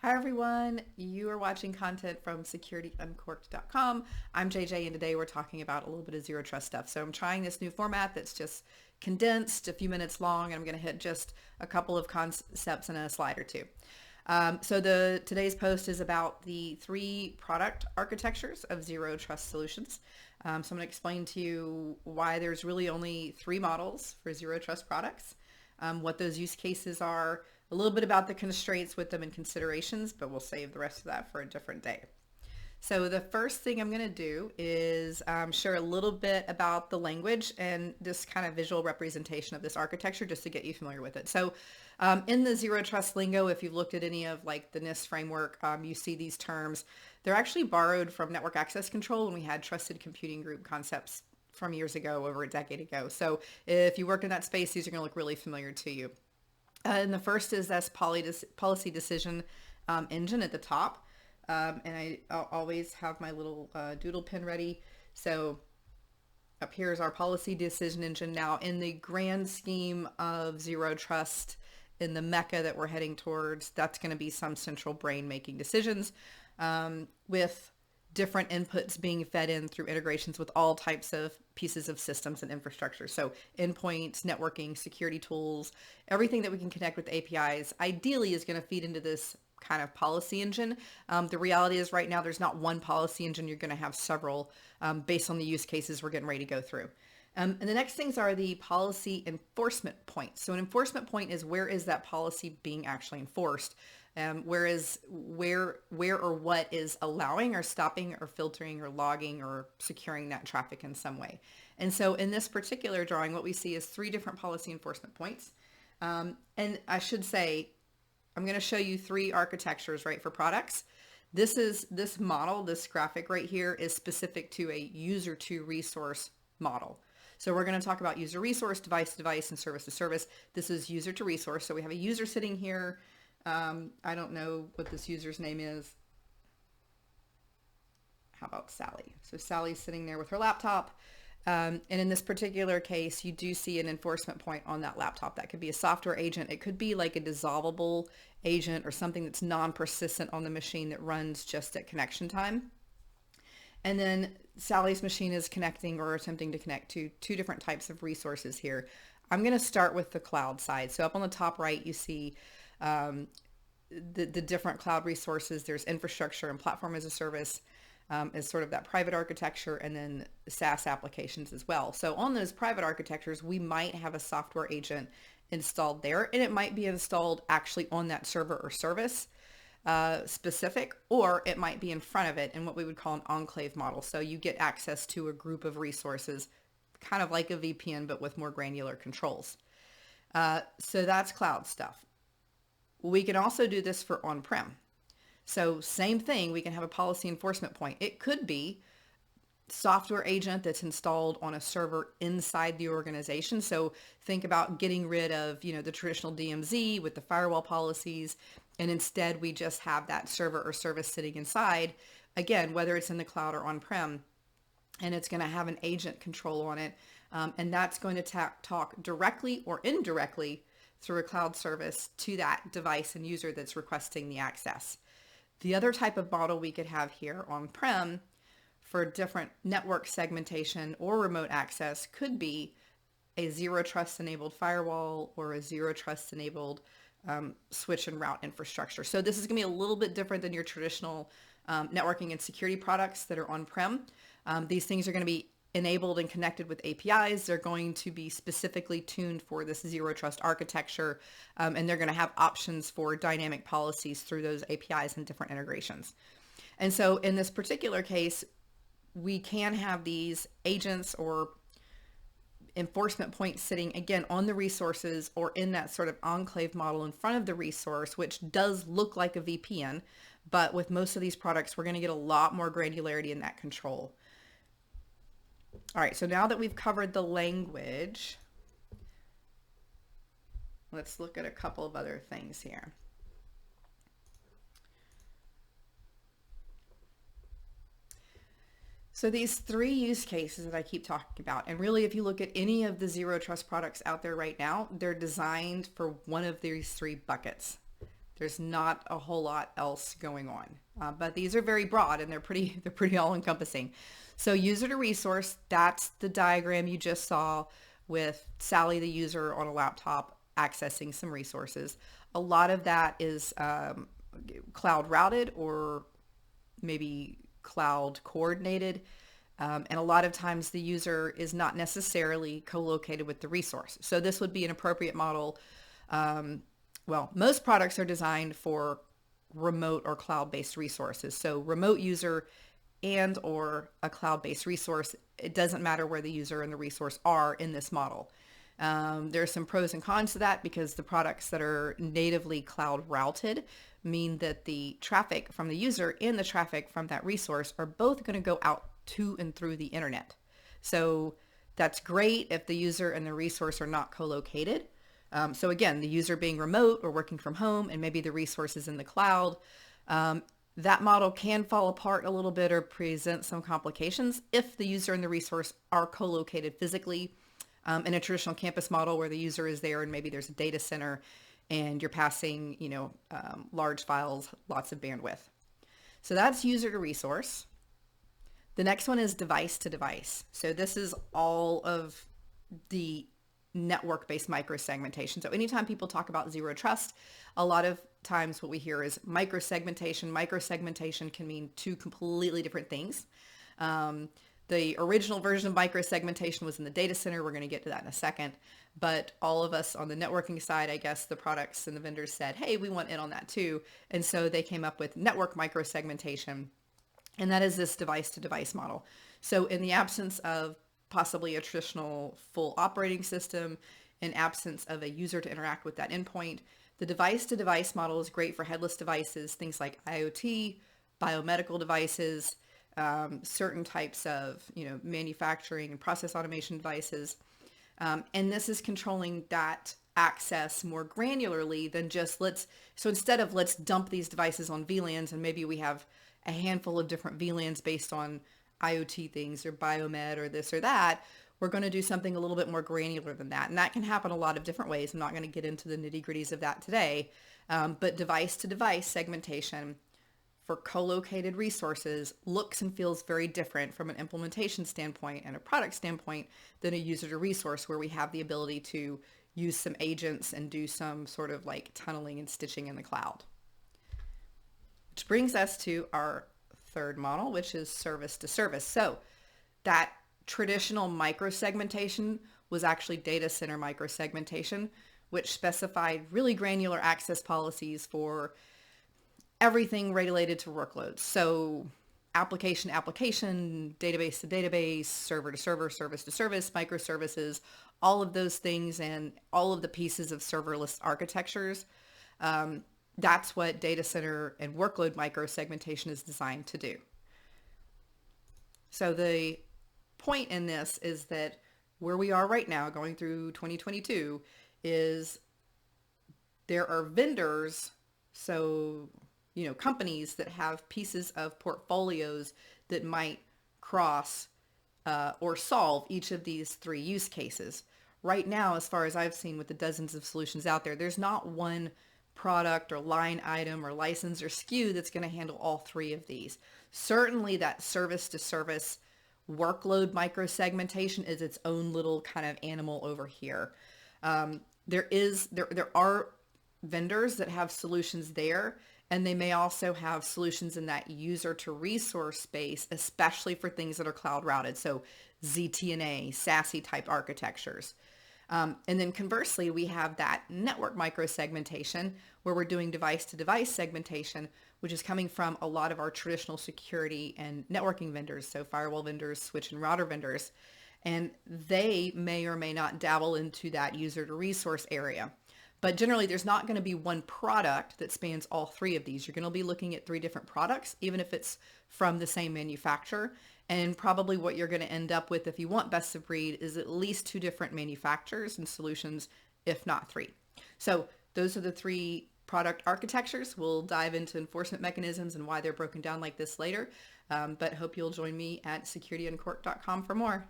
Hi everyone, you are watching content from securityuncorked.com. I'm JJ and today we're talking about a little bit of zero trust stuff. So I'm trying this new format that's just condensed, a few minutes long, and I'm going to hit just a couple of concepts in a slide or two. Today's post is about the 3 product architectures of zero trust solutions. So I'm going to explain to you why there's really only 3 models for zero trust products, what those use cases are, a little bit about the constraints with them and considerations, but we'll save the rest of that for a different day. So the first thing I'm going to do is share a little bit about the language and this kind of visual representation of this architecture just to get you familiar with it. So in the zero trust lingo, if you've looked at any of like the NIST framework, you see these terms. They're actually borrowed from network access control when we had trusted computing group concepts from years ago, over a decade ago. So if you worked in that space, these are going to look really familiar to you. And the first is this policy decision engine at the top. And I'll always have my little doodle pen ready. So up here is our policy decision engine. Now, in the grand scheme of zero trust, in the mecca that we're heading towards, that's going to be some central brain making decisions with different inputs being fed in through integrations with all types of pieces of systems and infrastructure. So endpoints, networking, security tools, everything that we can connect with APIs ideally is going to feed into this kind of policy engine. The reality is right now there's not one policy engine. You're going to have several based on the use cases we're getting ready to go through. And the next things are the policy enforcement points. So an enforcement point is where is that policy being actually enforced? Whereas where or what is allowing or stopping or filtering or logging or securing that traffic in some way. And so in this particular drawing, what we see is 3 different policy enforcement points. And I should say, I'm going to show you 3 architectures, right, for products. This model, this graphic right here is specific to a user to resource model. So we're going to talk about user resource, device to device, and service to service. This is user to resource. So we have a user sitting here. I don't know what this user's name is. How about Sally? So Sally's sitting there with her laptop. And in this particular case, you do see an enforcement point on that laptop. That could be a software agent. It could be like a dissolvable agent or something that's non-persistent on the machine that runs just at connection time. And then Sally's machine is connecting or attempting to connect to 2 different types of resources here. I'm going to start with the cloud side. So up on the top right, you see the different cloud resources. There's infrastructure and platform as a service as sort of that private architecture, and then SaaS applications as well. So on those private architectures, we might have a software agent installed there, and it might be installed actually on that server or service specific, or it might be in front of it in what we would call an enclave model. So you get access to a group of resources, kind of like a VPN, but with more granular controls. So that's cloud stuff. We can also do this for on-prem. So same thing, we can have a policy enforcement point. It could be software agent that's installed on a server inside the organization. So think about getting rid of, the traditional DMZ with the firewall policies, and instead we just have that server or service sitting inside, again, whether it's in the cloud or on-prem, and it's going to have an agent control on it. And that's going to talk directly or indirectly through a cloud service to that device and user that's requesting the access. The other type of model we could have here on-prem for different network segmentation or remote access could be a zero trust enabled firewall or a zero trust enabled switch and route infrastructure. So this is going to be a little bit different than your traditional networking and security products that are on-prem. These things are going to be enabled and connected with APIs. They're going to be specifically tuned for this zero trust architecture, and they're going to have options for dynamic policies through those APIs and different integrations. And so in this particular case, we can have these agents or enforcement points sitting again on the resources or in that sort of enclave model in front of the resource, which does look like a VPN, but with most of these products, we're going to get a lot more granularity in that control. All right, so now that we've covered the language, let's look at a couple of other things here. So these 3 use cases that I keep talking about, and really if you look at any of the zero trust products out there right now, they're designed for one of these 3 buckets. There's not a whole lot else going on, but these are very broad and they're pretty all encompassing. So user to resource, that's the diagram you just saw with Sally, the user on a laptop accessing some resources. A lot of that is cloud routed or maybe cloud coordinated. And a lot of times the user is not necessarily co-located with the resource. So this would be an appropriate model. Well, most products are designed for remote or cloud-based resources. So remote user and or a cloud-based resource, it doesn't matter where the user and the resource are in this model. There are some pros and cons to that because the products that are natively cloud routed mean that the traffic from the user and the traffic from that resource are both going to go out to and through the internet. So that's great if the user and the resource are not co-located. So again, the user being remote or working from home and maybe the resource is in the cloud, that model can fall apart a little bit or present some complications if the user and the resource are co-located physically. In a traditional campus model where the user is there and maybe there's a data center and you're passing, large files, lots of bandwidth. So that's user to resource. The next one is device to device. So this is all of the network-based microsegmentation. So anytime people talk about zero trust, a lot of times what we hear is microsegmentation. Microsegmentation can mean two completely different things. The original version of microsegmentation was in the data center. We're going to get to that in a second. But all of us on the networking side, I guess the products and the vendors said, hey, we want in on that too. And so they came up with network microsegmentation. And that is this device to device model. So in the absence of possibly a traditional full operating system, in absence of a user to interact with that endpoint, the device to device model is great for headless devices, things like IoT, biomedical devices, certain types of, manufacturing and process automation devices. And this is controlling that access more granularly than just instead of let's dump these devices on VLANs and maybe we have a handful of different VLANs based on IoT things or biomed or this or that, we're going to do something a little bit more granular than that. And that can happen a lot of different ways. I'm not going to get into the nitty gritties of that today, but device to device segmentation for co-located resources looks and feels very different from an implementation standpoint and a product standpoint than a user to resource where we have the ability to use some agents and do some sort of like tunneling and stitching in the cloud. Which brings us to our third model, which is service to service. So that traditional microsegmentation was actually data center microsegmentation, which specified really granular access policies for everything related to workloads. So application to application, database to database, server to server, service to service, microservices, all of those things and all of the pieces of serverless architectures. That's what data center and workload microsegmentation is designed to do. So the point in this is that where we are right now going through 2022 is there are vendors, so companies that have pieces of portfolios that might cross or solve each of these three use cases. Right now, as far as I've seen with the dozens of solutions out there, there's not one product or line item or license or SKU that's going to handle all three of these. Certainly that service to service workload microsegmentation is its own little kind of animal over here. There are vendors that have solutions there, and they may also have solutions in that user to resource space, especially for things that are cloud routed. So ZTNA, SASE type architectures. And then conversely, we have that network microsegmentation where we're doing device to device segmentation, which is coming from a lot of our traditional security and networking vendors. So firewall vendors, switch and router vendors, and they may or may not dabble into that user to resource area. But generally, there's not going to be one product that spans all three of these. You're going to be looking at three different products, even if it's from the same manufacturer. And probably what you're going to end up with if you want best of breed is at least two different manufacturers and solutions, if not three. So those are the three product architectures. We'll dive into enforcement mechanisms and why they're broken down like this later. But hope you'll join me at securityuncorked.com for more.